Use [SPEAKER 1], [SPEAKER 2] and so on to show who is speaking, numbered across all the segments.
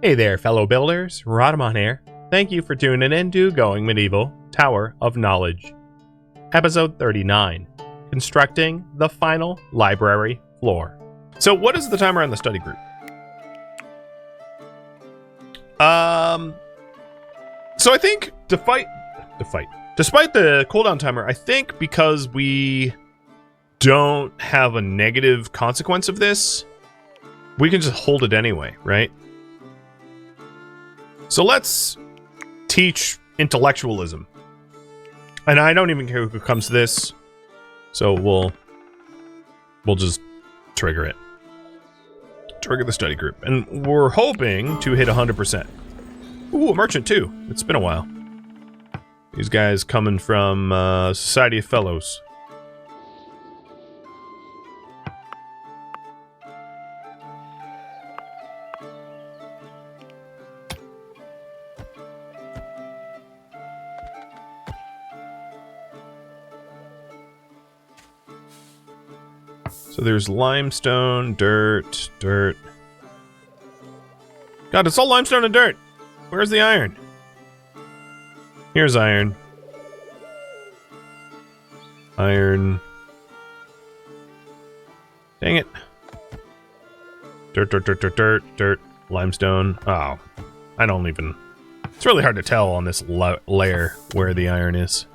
[SPEAKER 1] Hey there, fellow builders. Rhadamant here. Thank you for tuning in to Going Medieval Tower of Knowledge. Episode 39. Constructing the final library floor. So what is the timer on the study group? So I think despite the cooldown timer, I think because we don't have a negative consequence of this, we can just hold it anyway, right? So let's teach intellectualism. And I don't even care who comes to this. So we'll just trigger it. Trigger the study group. And we're hoping to hit 100%. Ooh, a merchant too. It's been a while. These guys coming from Society of Fellows. So there's limestone, dirt. God, it's all limestone and dirt. Where's the iron? Here's iron. Iron. Dang it. Dirt. Limestone. Oh, I don't even... It's really hard to tell on this layer where the iron is.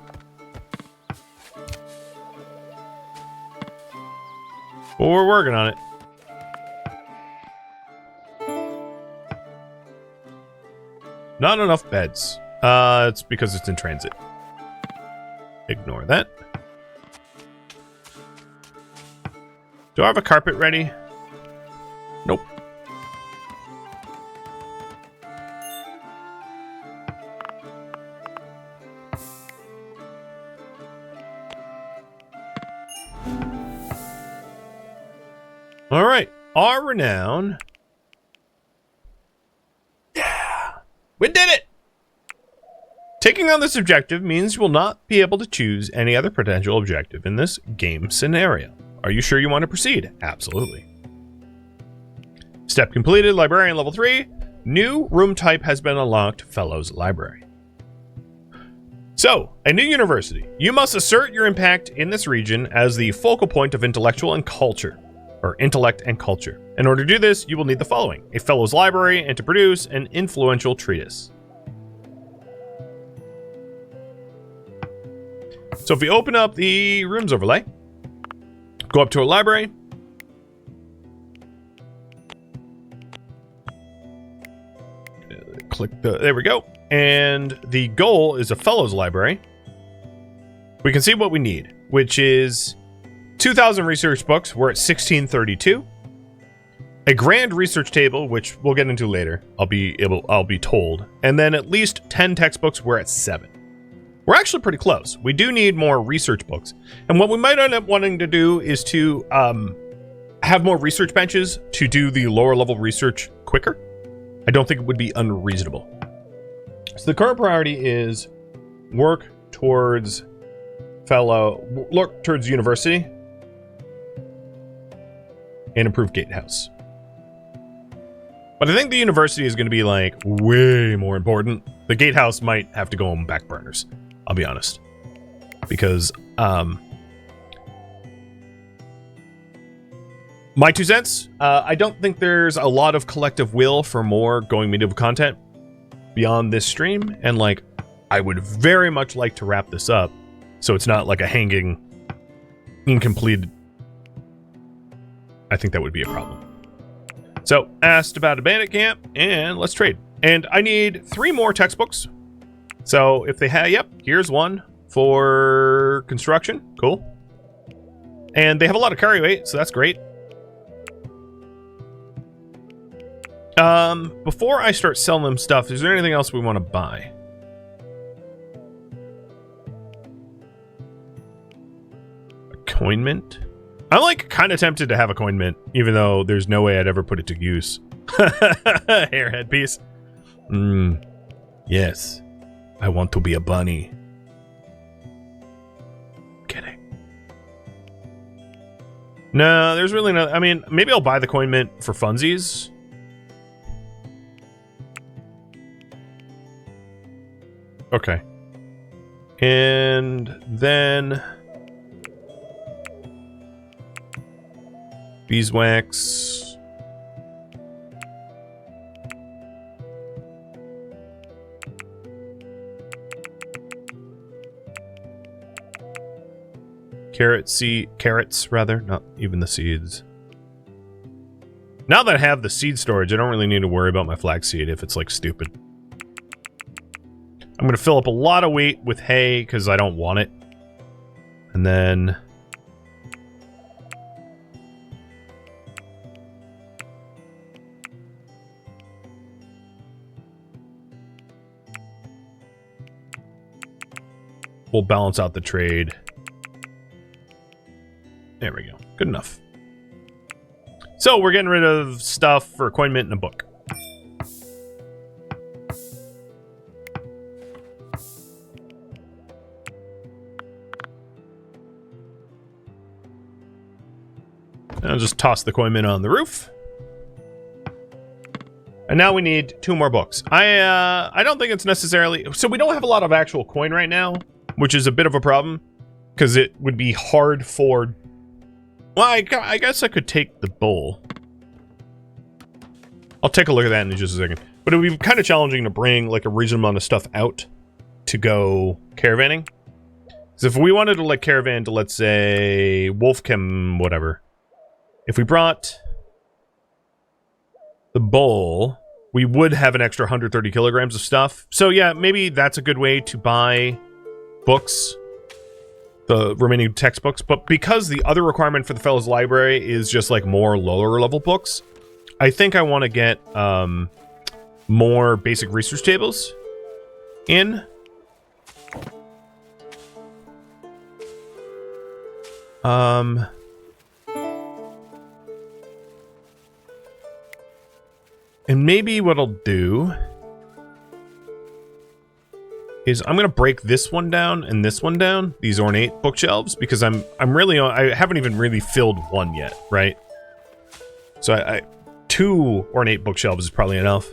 [SPEAKER 1] But we're working on it. Not enough beds. It's because it's in transit. Ignore that. Do I have a carpet ready? Nope. All right, our renown. Yeah, we did it. Taking on this objective means you will not be able to choose any other potential objective in this game scenario. Are you sure you want to proceed? Absolutely. Step completed, librarian level 3. New room type has been unlocked, Fellows Library. So, a new university. You must assert your impact in this region as the focal point of intellectual and culture. Or intellect and culture. In order to do this, you will need the following: a Fellows Library, and to produce an influential treatise. So if we open up the rooms overlay, go up to a library, click there we go, and the goal is a Fellows Library. We can see what we need, which is 2,000 research books. We're at 1632. A grand research table, which we'll get into later. I'll be told. And then at least 10 textbooks. We're at 7. We're actually pretty close. We do need more research books. And what we might end up wanting to do is to have more research benches to do the lower level research quicker. I don't think it would be unreasonable. So the current priority is work towards university. And improve gatehouse. But I think the university is going to be like way more important. The gatehouse might have to go on back burners. I'll be honest. Because my 2 cents, I don't think there's a lot of collective will for more Going Medieval content beyond this stream. And like, I would very much like to wrap this up so it's not like a hanging, incomplete. I think that would be a problem. So, asked about a bandit camp, and let's trade. And I need 3 more textbooks. So, if they have, yep, here's one for construction. Cool. And they have a lot of carry weight, so that's great. Before I start selling them stuff, is there anything else we want to buy? A coin mint? I'm like kind of tempted to have a coin mint, even though there's no way I'd ever put it to use. Hair headpiece. Yes. I want to be a bunny. Kidding. No, there's really no... I mean, maybe I'll buy the coin mint for funsies. Okay. And then beeswax. Carrots rather, not even the seeds. Now that I have the seed storage, I don't really need to worry about my flaxseed if it's like stupid. I'm gonna fill up a lot of wheat with hay because I don't want it. And then we'll balance out the trade. There we go. Good enough. So we're getting rid of stuff for a coin mint and a book. I'll just toss the coin mint on the roof. And now we need 2 more books. I don't think it's necessarily... So we don't have a lot of actual coin right now, which is a bit of a problem. Because it would be hard for... Well, I guess I could take the bowl. I'll take a look at that in just a second. But it would be kind of challenging to bring like a reasonable amount of stuff out to go caravanning. So if we wanted to like caravan to, let's say, Wolfcam, whatever. If we brought the bowl, we would have an extra 130 kilograms of stuff. So yeah, maybe that's a good way to buy books. The remaining textbooks, but because the other requirement for the Fellows Library is just like more lower level books, I think I want to get more basic research tables in. And maybe what I'll do is I'm gonna break this one down and this one down, these ornate bookshelves, because I'm really I haven't even really filled one yet, right? So I 2 ornate bookshelves is probably enough,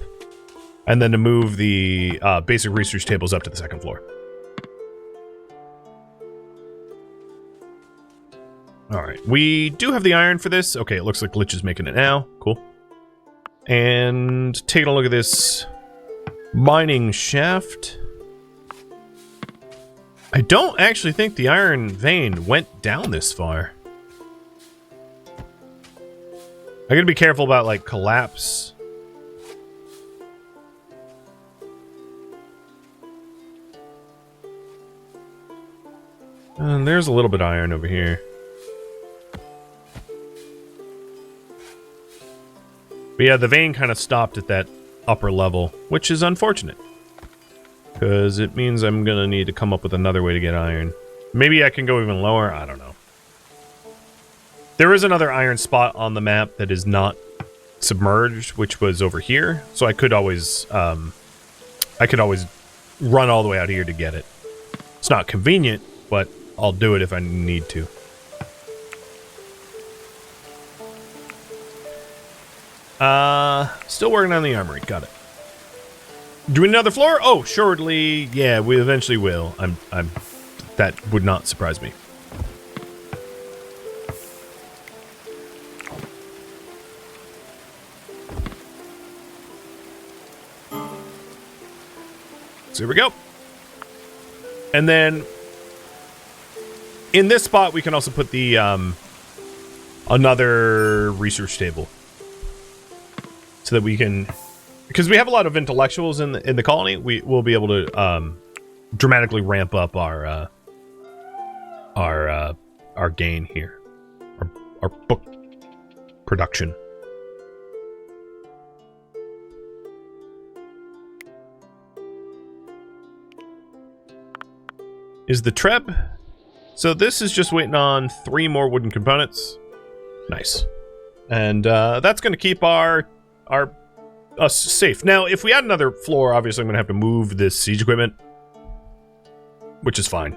[SPEAKER 1] and then to move the basic research tables up to the 2nd floor. All right, we do have the iron for this. Okay, it looks like Glitch is making it now. Cool. And taking a look at this mining shaft. I don't actually think the iron vein went down this far. I gotta be careful about, like, collapse. And there's a little bit of iron over here. But yeah, the vein kind of stopped at that upper level, which is unfortunate. Because it means I'm gonna need to come up with another way to get iron. Maybe I can go even lower, I don't know. There is another iron spot on the map that is not submerged, which was over here. So I could always run all the way out here to get it. It's not convenient, but I'll do it if I need to. Still working on the armory. Got it. Do we need another floor? Oh, shortly. Yeah, we eventually will. That would not surprise me. So here we go. And then in this spot, we can also put the another research table, so that we can, because we have a lot of intellectuals in the colony, we'll be able to dramatically ramp up our gain here, our book production. Is the Treb? So this is just waiting on 3 more wooden components. Nice. And that's going to keep us safe. Now, if we add another floor, obviously I'm going to have to move this siege equipment, which is fine.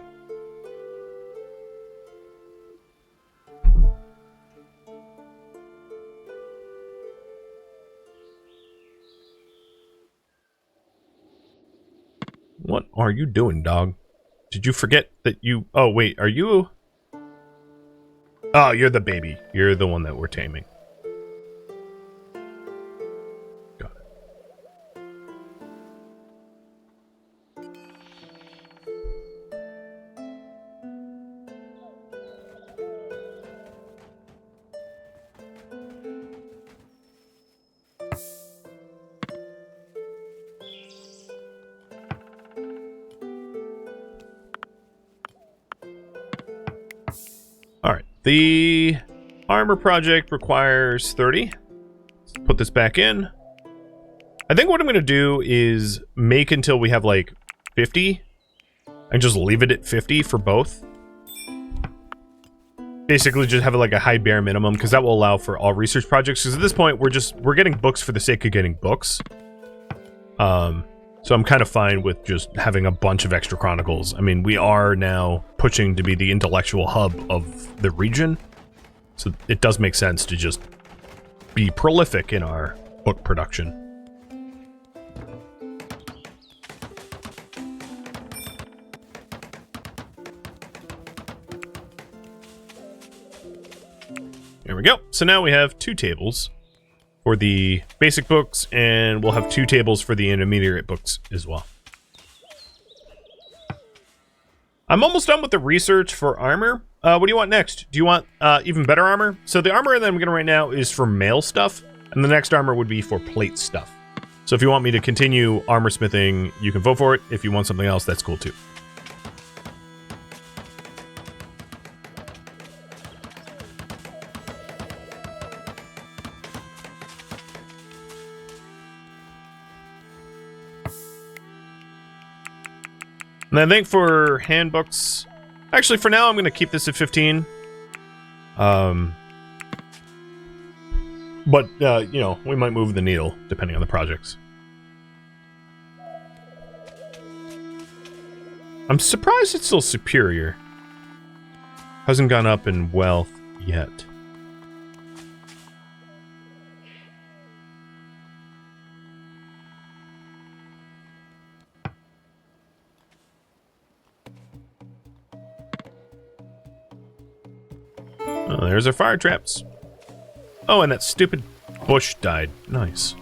[SPEAKER 1] What are you doing, dog? Did you forget that you... Oh, wait, are you... Oh, you're the baby. You're the one that we're taming. Got it. Alright, the armor project requires 30. Let's put this back in. I think what I'm going to do is make until we have like 50 and just leave it at 50 for both. Basically just have like a high bare minimum because that will allow for all research projects, because at this point we're getting books for the sake of getting books. So I'm kind of fine with just having a bunch of extra chronicles. I mean, we are now pushing to be the intellectual hub of the region, so it does make sense to just be prolific in our book production. There we go. So now we have 2 tables for the basic books, and we'll have 2 tables for the intermediate books as well. I'm almost done with the research for armor. What do you want next? Do you want even better armor? So the armor that I'm getting right now is for mail stuff, and the next armor would be for plate stuff. So if you want me to continue armor smithing, you can vote for it. If you want something else, that's cool too. And I think for handbooks, actually for now I'm going to keep this at 15. But, you know, we might move the needle depending on the projects. I'm surprised it's still superior. Hasn't gone up in wealth yet. Oh, there's our fire traps. Oh, and that stupid bush died. Nice.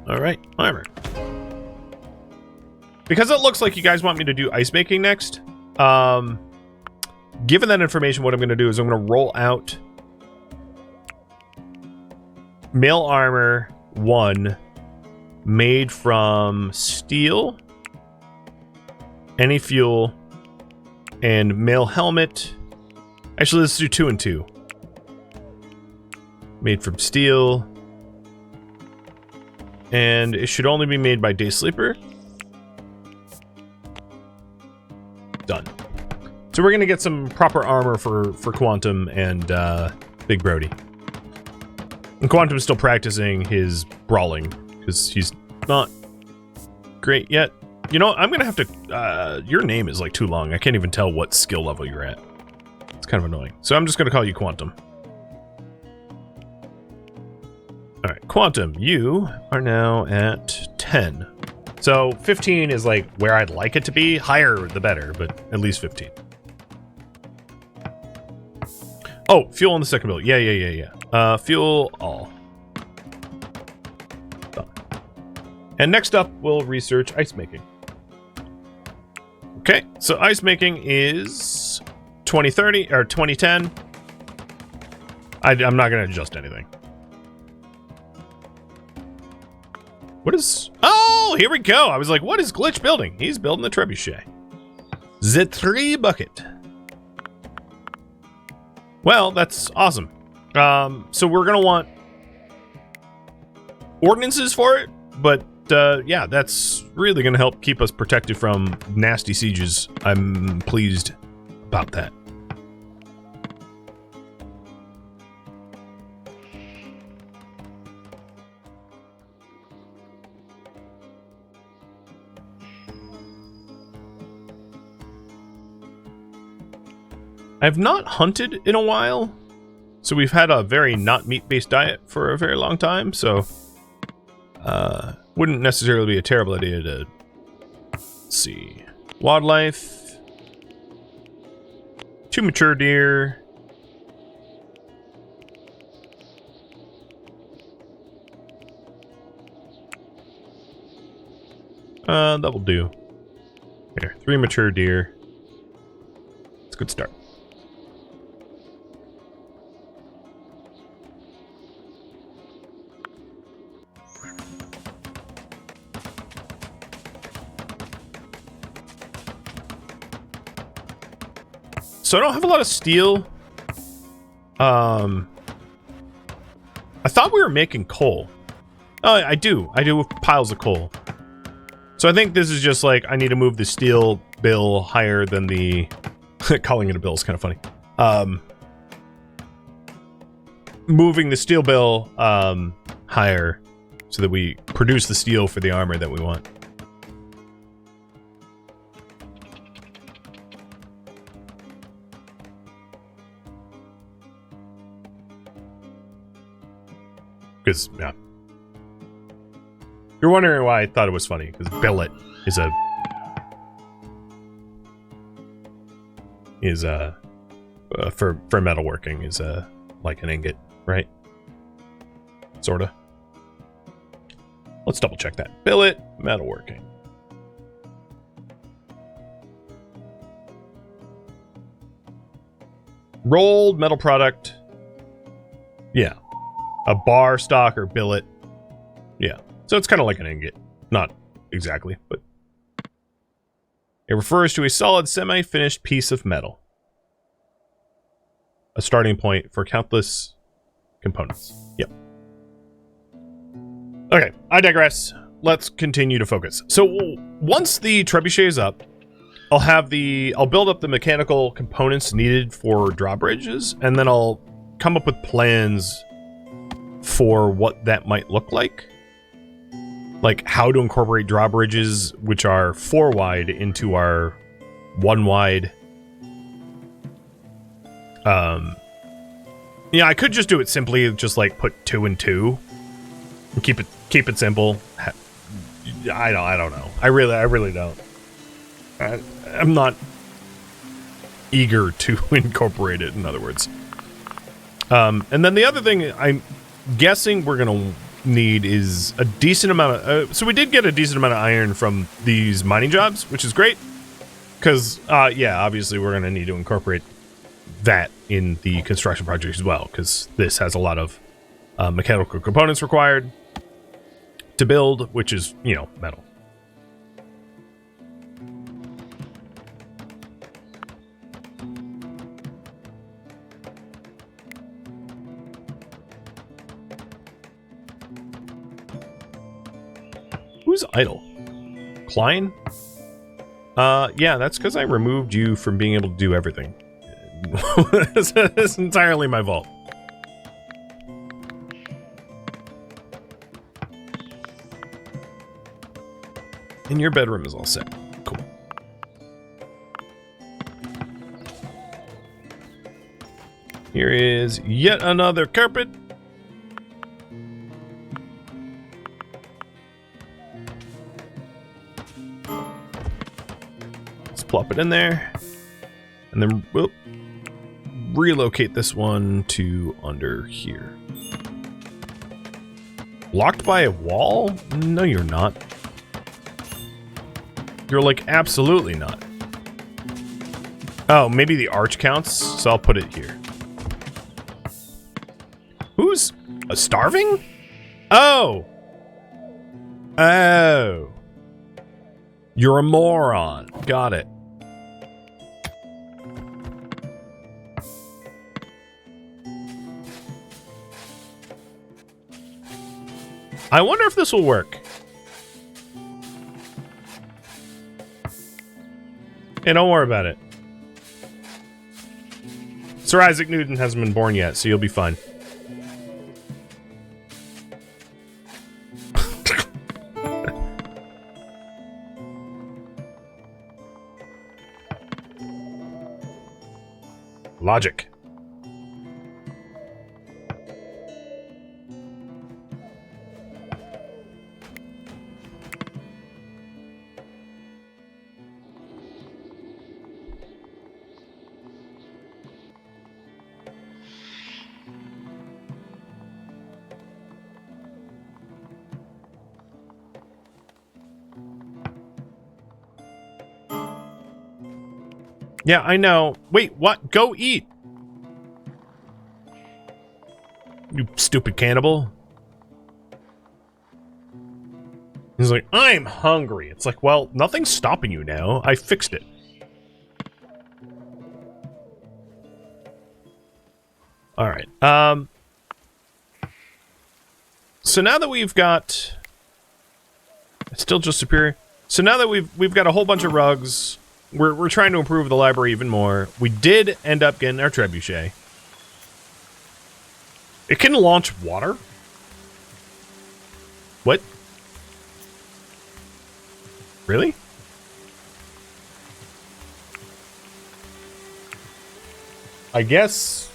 [SPEAKER 1] All right, armor. Because it looks like you guys want me to do ice making next, given that information, what I'm going to do is I'm going to roll out mail armor 1 made from steel, any fuel, and mail helmet. Actually, let's do 2 and 2. Made from steel, and it should only be made by Day Sleeper. Done. So we're gonna get some proper armor for Quantum and Big Brody. And Quantum's still practicing his brawling because he's not great yet. You know, I'm gonna have to. Your name is like too long. I can't even tell what skill level you're at. It's kind of annoying. So I'm just gonna call you Quantum. All right, Quantum, you are now at 10. So 15 is like where I'd like it to be. Higher the better, but at least 15. Oh, fuel in the second build. Yeah. Fuel all. Done. And next up, we'll research ice making. Okay, so ice making is 2030 or 2010. I'm not going to adjust anything. What is... Oh, here we go. I was like, what is Glitch building? He's building the trebuchet. The tree bucket. Well, that's awesome. So we're going to want ordinances for it, but yeah, that's really going to help keep us protected from nasty sieges. I'm pleased about that. I've not hunted in a while, so we've had a very not meat-based diet for a very long time, so wouldn't necessarily be a terrible idea to, let's see, wildlife, 2 mature deer, that will do. Here, 3 mature deer. It's a good start. So I don't have a lot of steel. I thought we were making coal. Oh, I do. I do with piles of coal. So I think this is just like, I need to move the steel bill higher than the... calling it a bill is kind of funny. Moving the steel bill higher so that we produce the steel for the armor that we want. Because, yeah. You're wondering why I thought it was funny, because billet is for metalworking is like an ingot, right? Sorta. Let's double check that. Billet, metalworking. Rolled metal product. Yeah. A bar, stock, or billet. Yeah. So it's kind of like an ingot. Not exactly, but... It refers to a solid, semi-finished piece of metal. A starting point for countless components. Yep. Okay, I digress. Let's continue to focus. So once the trebuchet is up, I'll build up the mechanical components needed for drawbridges, and then I'll come up with plans for what that might look like. Like how to incorporate drawbridges, which are 4 wide, into our 1 wide. Yeah, I could just do it simply, just like put 2 and 2, and keep it simple. I don't know. I really don't. I'm not eager to incorporate it. In other words, and then the other thing I'm guessing we're gonna need is a decent amount of so we did get a decent amount of iron from these mining jobs, which is great because yeah, obviously we're gonna need to incorporate that in the construction project as well, because this has a lot of mechanical components required to build, which is, you know, metal. Who's idle? Klein? Yeah, that's because I removed you from being able to do everything. It's entirely my fault. And your bedroom is all set. Cool. Here is yet another carpet. Let's plop it in there. And then we'll relocate this one to under here. Blocked by a wall? No, you're not. You're like absolutely not. Oh, maybe the arch counts, so I'll put it here. Who's starving? Oh. Oh. You're a moron. Got it. I wonder if this will work. Hey, don't worry about it. Sir Isaac Newton hasn't been born yet, so you'll be fine. Logic. Yeah, I know. Wait, what? Go eat. You stupid cannibal. He's like, I'm hungry. It's like, well, nothing's stopping you now. I fixed it. All right. So now that we've got... It's still just superior. So now that we've got a whole bunch of rugs... We're trying to improve the library even more. We did end up getting our trebuchet. It can launch water? What? Really? I guess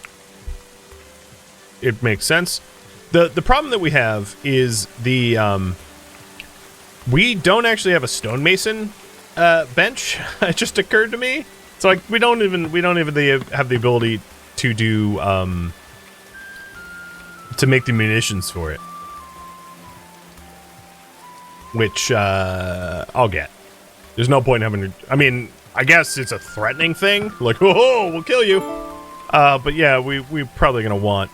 [SPEAKER 1] it makes sense. The problem that we have is the we don't actually have a stonemason bench. It just occurred to me. So like we don't even have the ability to do to make the munitions for it, which I'll get. There's no point in having. I mean, I guess it's a threatening thing, like oh, we'll kill you. But yeah, we're probably gonna want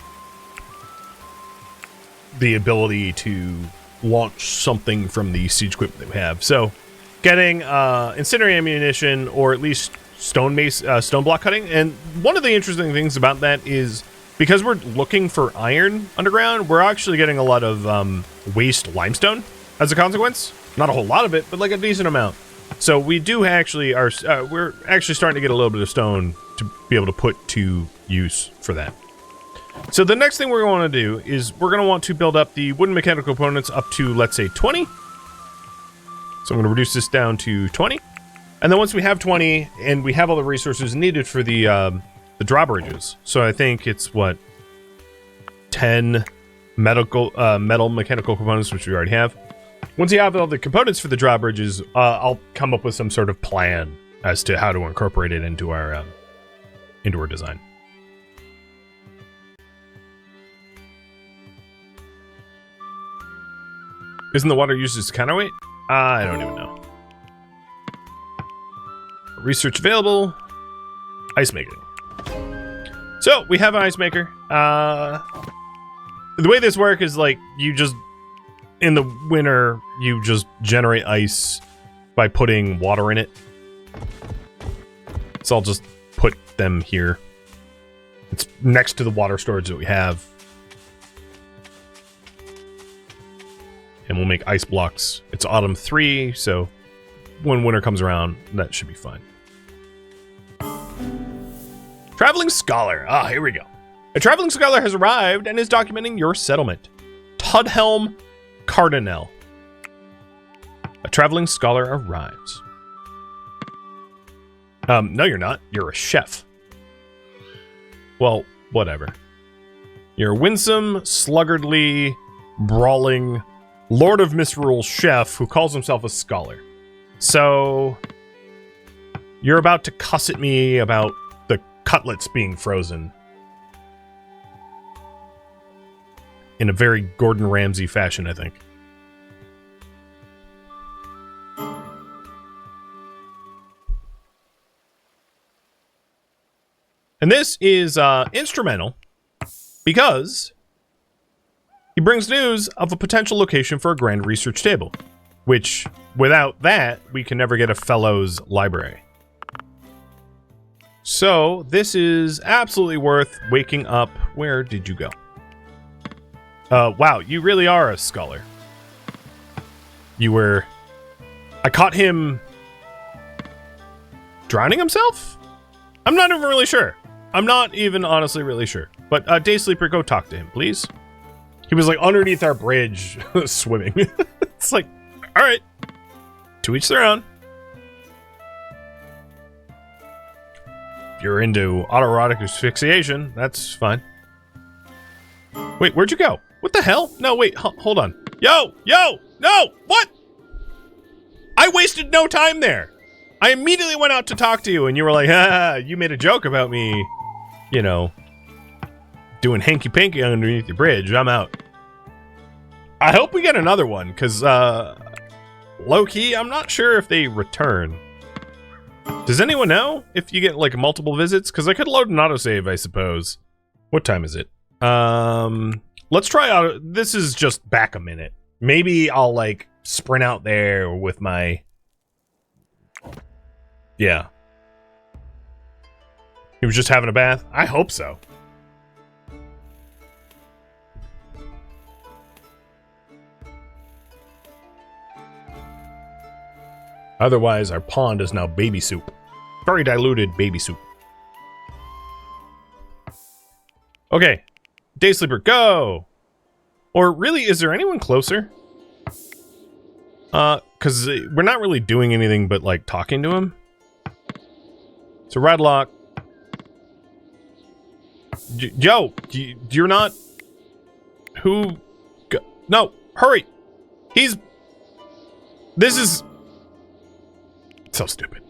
[SPEAKER 1] the ability to launch something from the siege equipment that we have. So. Getting incendiary ammunition, or at least stone block cutting. And one of the interesting things about that is because we're looking for iron underground, we're actually getting a lot of waste limestone as a consequence. Not a whole lot of it, but like a decent amount. So we do actually we're actually starting to get a little bit of stone to be able to put to use for that. So the next thing we're going to do is we're going to want to build up the wooden mechanical components up to, let's say, 20. So I'm going to reduce this down to 20. And then once we have 20 and we have all the resources needed for the drawbridges. So I think it's what, 10 metal mechanical components, which we already have. Once you have all the components for the drawbridges, I'll come up with some sort of plan as to how to incorporate it into our design. Isn't the water used as counterweight? I don't even know. Research available. Ice making. So we have an ice maker. The way this works is like you just in the winter you just generate ice by putting water in it. So I'll just put them here. It's next to the water storage that we have. And we'll make ice blocks. It's autumn 3, so when winter comes around, that should be fine. Traveling Scholar. Ah, here we go. A traveling scholar has arrived and is documenting your settlement. Tudhelm Cardinal. A traveling scholar arrives. No, you're not. You're a chef. Well, whatever. You're a winsome, sluggardly, brawling Lord of Misrule chef who calls himself a scholar. So, you're about to cuss at me about the cutlets being frozen. In a very Gordon Ramsay fashion, I think. And this is instrumental because he brings news of a potential location for a grand research table, which, without that, we can never get a fellows library. So, this is absolutely worth waking up. Where did you go? Wow, you really are a scholar. You were... I caught him... drowning himself? I'm not even really sure. I'm not even honestly really sure. But, Daysleeper, go talk to him, please. He was, like, underneath our bridge, swimming. It's like, alright. To each their own. you're into autoerotic asphyxiation, that's fine. Wait, where'd you go? What the hell? No, wait, hold on. Yo! No! What? I wasted no time there. I immediately went out to talk to you, and you were like, you made a joke about me, you know, doing hanky-panky underneath your bridge. I'm out. I hope we get another one, because, low-key, I'm not sure if they return. Does anyone know if you get, like, multiple visits? Because I could load an autosave, I suppose. What time is it? Let's try out. This is just back a minute. Maybe I'll, like, sprint out there with my... Yeah. He was just having a bath? I hope so. Otherwise, our pond is now baby soup. Very diluted baby soup. Okay. Day sleeper, go! Or really, is there anyone closer? Because we're not really doing anything but, like, talking to him. So, Radlock. Yo, you're not... Who... No, hurry! He's... This is... So stupid.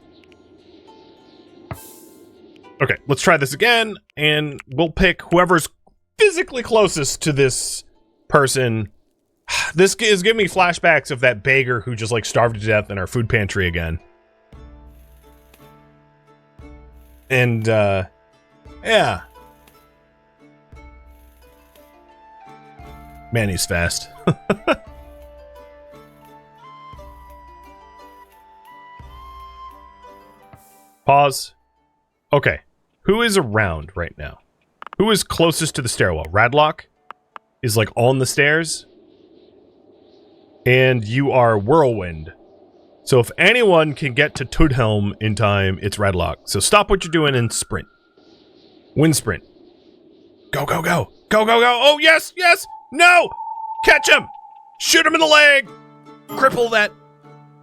[SPEAKER 1] Okay, let's try this again, and we'll pick whoever's physically closest to this person. This is giving me flashbacks of that beggar who just, like, starved to death in our food pantry again. And, yeah. Man, he's fast. Pause. Okay. Who is around right now? Who is closest to the stairwell? Radlock is, like, on the stairs. And you are Whirlwind. So if anyone can get to Tudhelm in time, it's Radlock. So stop what you're doing and sprint. Wind sprint. Go, go, go. Go, go, go. Oh, yes, yes. No. Catch him. Shoot him in the leg. Cripple that.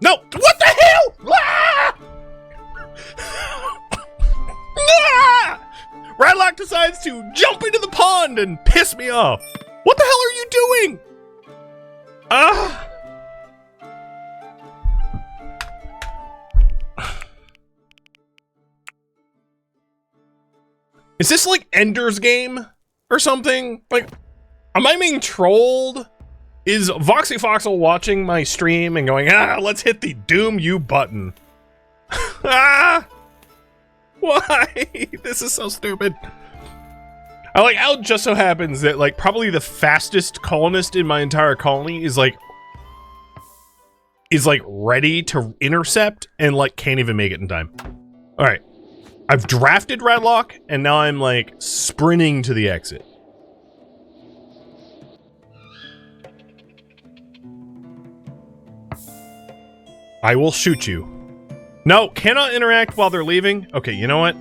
[SPEAKER 1] No. What the hell? Ah! Ah! Radlock decides to jump into the pond and piss me off. What the hell are you doing? Ah! Is this like Ender's Game or something? Like, am I being trolled? Is Voxy Foxel watching my stream and going, let's hit the doom you button? Ah! Why? This is so stupid. I like how it just so happens that, like, probably the fastest colonist in my entire colony is like ready to intercept and, like, can't even make it in time. All right. I've drafted Radlock, and now I'm, like, sprinting to the exit. I will shoot you. No, cannot interact while they're leaving. Okay, you know what?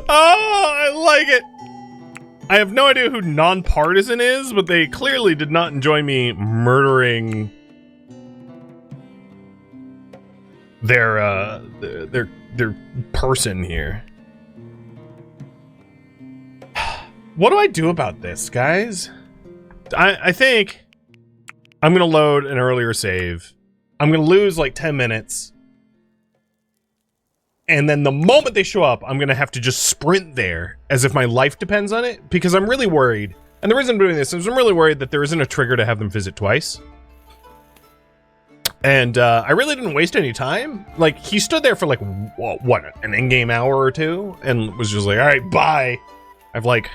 [SPEAKER 1] Oh, I like it. I have no idea who non-partisan is, but they clearly did not enjoy me murdering their person here. What do I do about this, guys? I think I'm gonna load an earlier save. I'm gonna lose like 10 minutes. And then the moment they show up, I'm gonna have to just sprint there as if my life depends on it, because I'm really worried. And the reason I'm doing this is I'm really worried that there isn't a trigger to have them visit twice. And I really didn't waste any time. Like, he stood there for like, what, an in-game hour or two? And was just like, all right, bye. I've like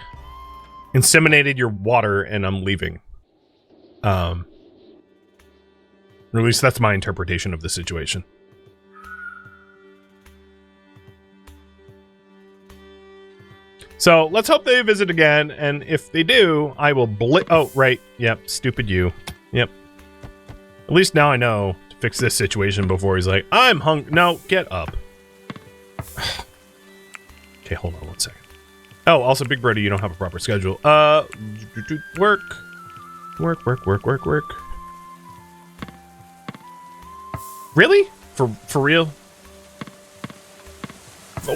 [SPEAKER 1] inseminated your water and I'm leaving. Or at least that's my interpretation of the situation. So let's hope they visit again, and if they do, I will oh, right. Yep, stupid you. Yep. At least now I know to fix this situation before he's like, I'm no, get up. Okay, hold on one second. Oh, also, Big Brody, you don't have a proper schedule. Work. Work, work, work, work, work. Really? For real?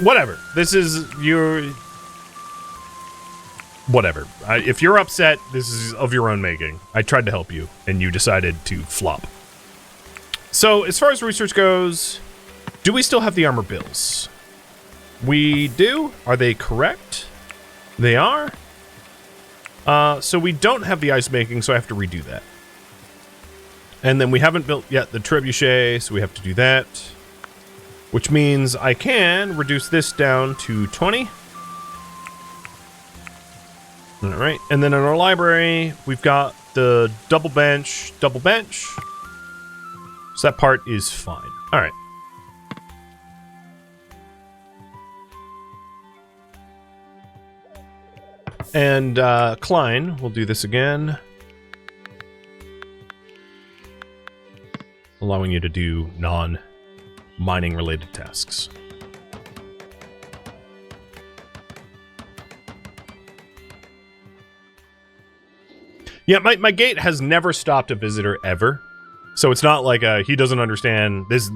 [SPEAKER 1] Whatever. This is your... Whatever. If you're upset, this is of your own making. I tried to help you, and you decided to flop. So, as far as research goes, do we still have the armor bills? We do. Are they correct? They are. So we don't have the ice making, so I have to redo that. And then we haven't built yet the trebuchet, so we have to do that. Which means I can reduce this down to 20. Alright, and then in our library, we've got the double bench. So that part is fine. Alright. And Klein, we'll do this again. Allowing you to do non-mining related tasks. Yeah, my gate has never stopped a visitor ever. So it's not like he doesn't understand this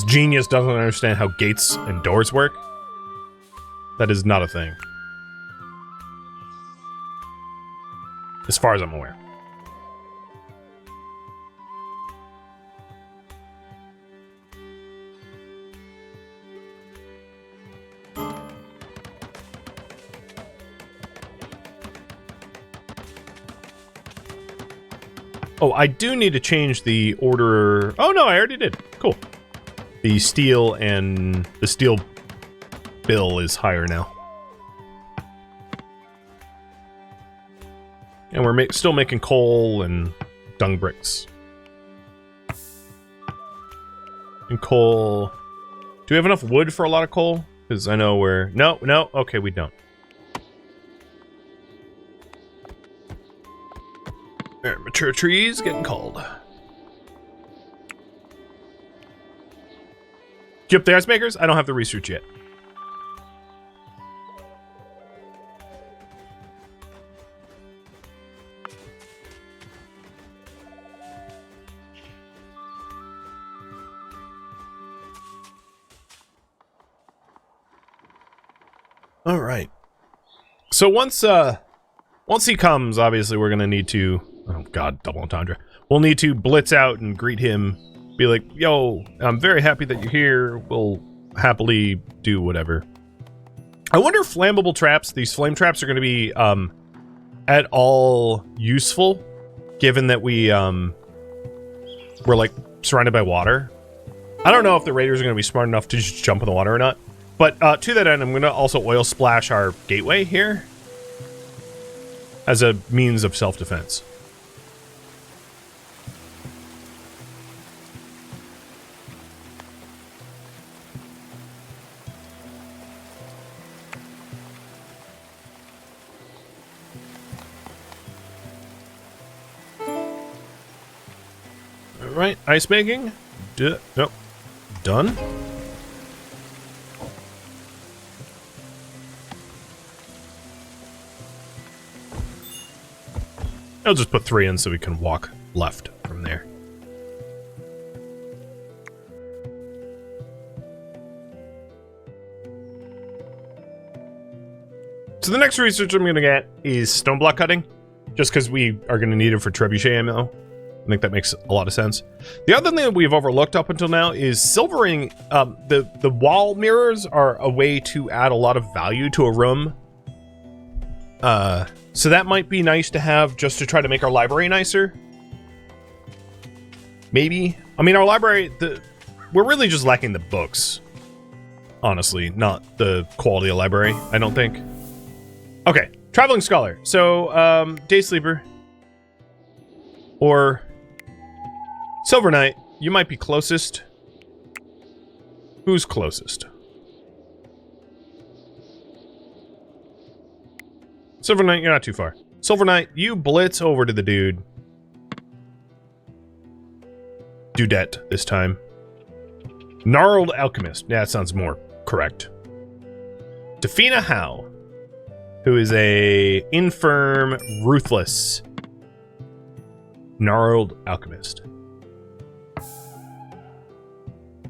[SPEAKER 1] genius doesn't understand how gates and doors work. That is not a thing. As far as I'm aware. Oh, I do need to change the order. Oh, no, I already did. Cool. The steel bill is higher now. And we're still making coal and dung bricks. And coal. Do we have enough wood for a lot of coal? Because I know we're... No. Okay, we don't. Alright, mature trees getting called. Do you up the ice makers? I don't have the research yet. All right. So once he comes, obviously we're gonna need to. Oh God, double entendre. We'll need to blitz out and greet him. Be like, "Yo, I'm very happy that you're here. We'll happily do whatever." I wonder if flammable traps, these flame traps, are gonna be at all useful, given that we're like surrounded by water. I don't know if the raiders are gonna be smart enough to just jump in the water or not. But to that end, I'm going to also oil splash our gateway here as a means of self-defense. All right, ice making. Nope. Done. I'll just put 3 in so we can walk left from there. So the next research I'm going to get is stone block cutting, just because we are going to need it for trebuchet ammo. I think that makes a lot of sense. The other thing that we've overlooked up until now is silvering. The wall mirrors are a way to add a lot of value to a room. So that might be nice to have just to try to make our library nicer. Maybe. I mean, our library, we're really just lacking the books. Honestly, not the quality of library, I don't think. Okay, traveling scholar. So, day sleeper. Or Silver Knight, you might be closest. Who's closest? Silver Knight, you're not too far. Silver Knight, you blitz over to the dude. Dudette this time. Gnarled Alchemist. Yeah, that sounds more correct. Tafina Howe. who is a infirm, ruthless, gnarled alchemist.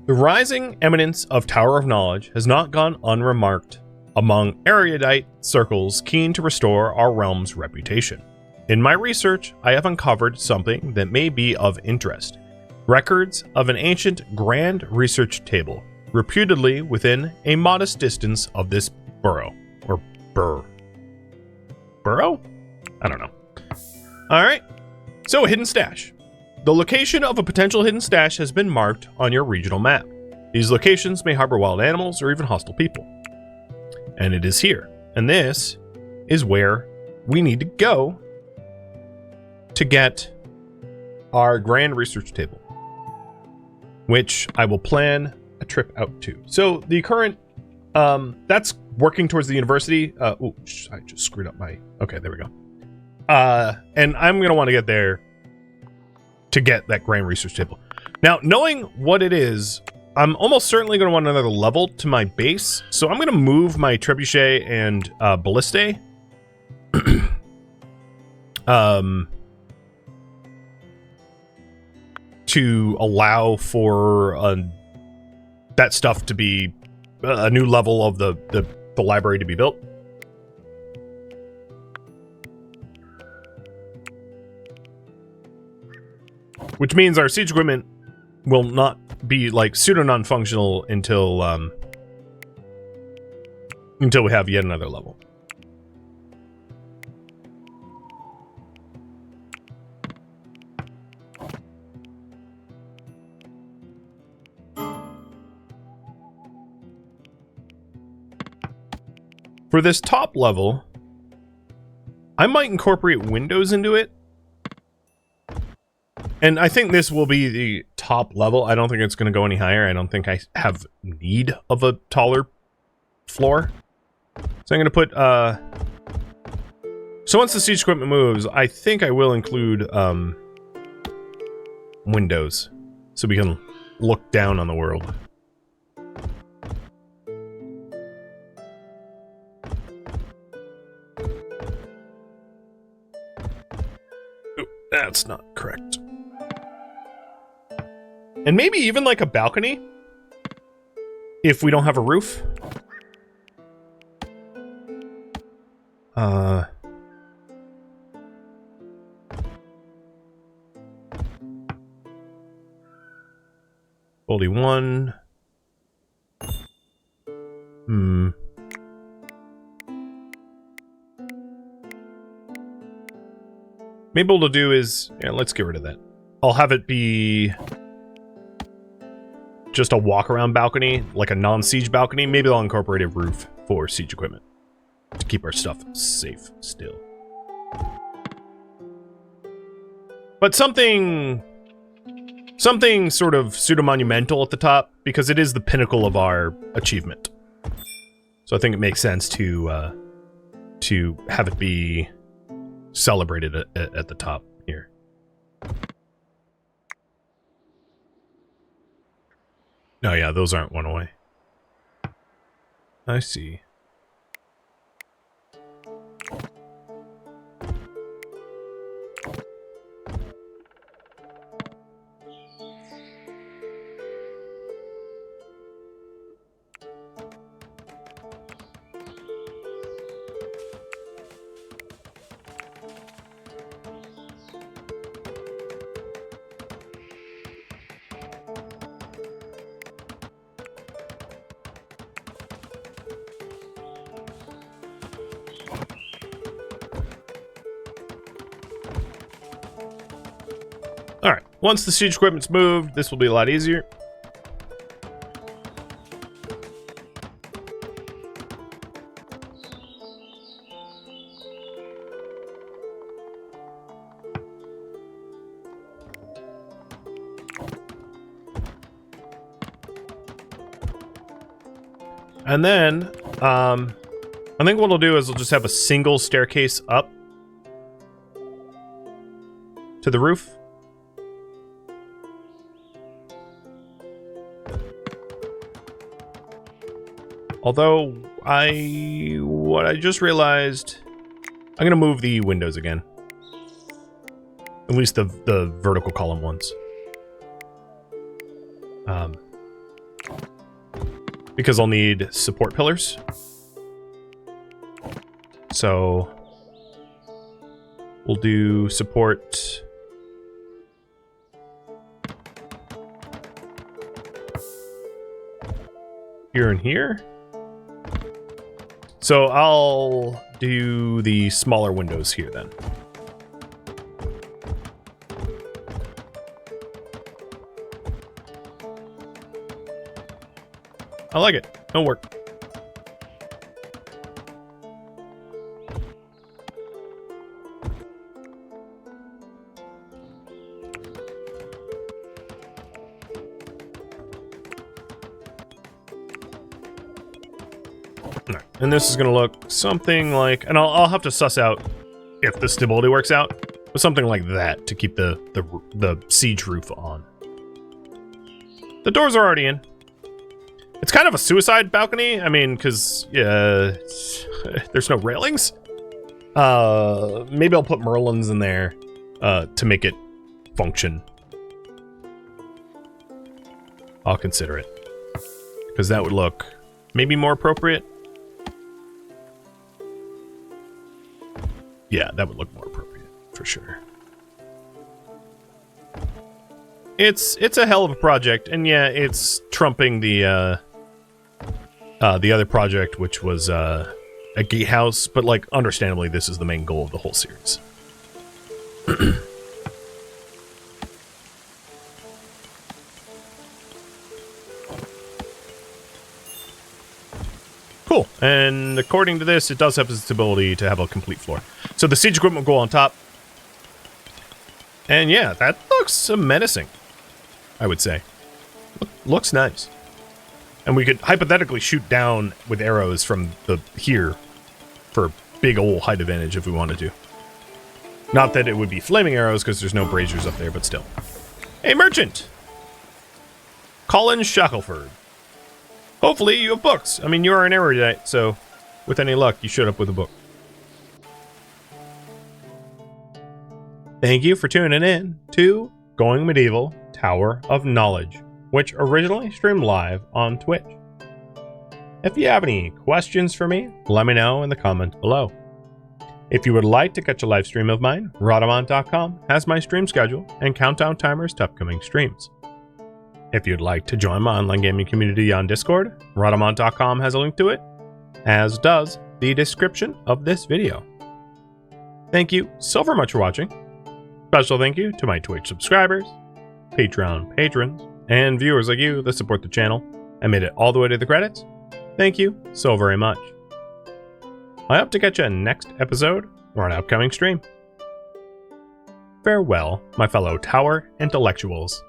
[SPEAKER 1] The rising eminence of Tower of Knowledge has not gone unremarked among erudite circles keen to restore our realm's reputation. In my research, I have uncovered something that may be of interest. Records of an ancient grand research table, reputedly within a modest distance of this burrow. Or burrow? I don't know. Alright, so a hidden stash. The location of a potential hidden stash has been marked on your regional map. These locations may harbor wild animals or even hostile people. And it is here. And this is where we need to go to get our grand research table, which I will plan a trip out to. So the current, that's working towards the university. I just screwed up my, okay, there we go. And I'm going to want to get there to get that grand research table. Now, knowing what it is, I'm almost certainly going to want another level to my base. So I'm going to move my trebuchet and ballistae. To allow for that stuff to be a new level of the library to be built. Which means our siege equipment will not be like pseudo non-functional until we have yet another level. For this top level, I might incorporate windows into it. And I think this will be the top level. I don't think it's going to go any higher. I don't think I have need of a taller floor. So I'm going to put... So once the siege equipment moves, I think I will include windows. So we can look down on the world. That's not correct. And maybe even like a balcony if we don't have a roof. Only one. Maybe what we'll do is, yeah, let's get rid of that. I'll have it be just a walk-around balcony, like a non-siege balcony. Maybe I'll incorporate a roof for siege equipment to keep our stuff safe still. But something sort of pseudo-monumental at the top, because it is the pinnacle of our achievement. So I think it makes sense to have it be celebrated at the top here. Oh yeah, those aren't one away. I see. Alright, once the siege equipment's moved, this will be a lot easier. And then, I think what we'll do is we'll just have a single staircase up to the roof. Although, what I just realized, I'm gonna move the windows again. At least the vertical column ones. Because I'll need support pillars. So we'll do support here and here. So I'll do the smaller windows here then. I like it. It'll work. Right. And this is going to look something like, and I'll have to suss out if the stability works out, but something like that to keep the siege roof on. The doors are already in. It's kind of a suicide balcony. I mean, because there's no railings. Maybe I'll put Merlins in there to make it function. I'll consider it. Because that would look maybe more appropriate. Yeah, that would look more appropriate, for sure. It's a hell of a project, and yeah, it's trumping the other project, which was a gatehouse, but like, understandably, this is the main goal of the whole series. Cool, and according to this, it does have its ability to have a complete floor. So the siege equipment will go on top. And yeah, that looks menacing, I would say. Looks nice. And we could hypothetically shoot down with arrows from here for big old height advantage if we wanted to. Not that it would be flaming arrows because there's no braziers up there, but still. Hey, merchant! Colin Shackelford. Hopefully you have books. I mean, you are an erudite, so with any luck, you showed up with a book. Thank you for tuning in to Going Medieval Tower of Knowledge, which originally streamed live on Twitch. If you have any questions for me, let me know in the comments below. If you would like to catch a live stream of mine, Rhadamant.com has my stream schedule and countdown timers to upcoming streams. If you'd like to join my online gaming community on Discord, Rhadamant.com has a link to it, as does the description of this video. Thank you so very much for watching. Special thank you to my Twitch subscribers, Patreon patrons, and viewers like you that support the channel and made it all the way to the credits. Thank you so very much. I hope to catch you next episode or an upcoming stream. Farewell, my fellow Tower Intellectuals.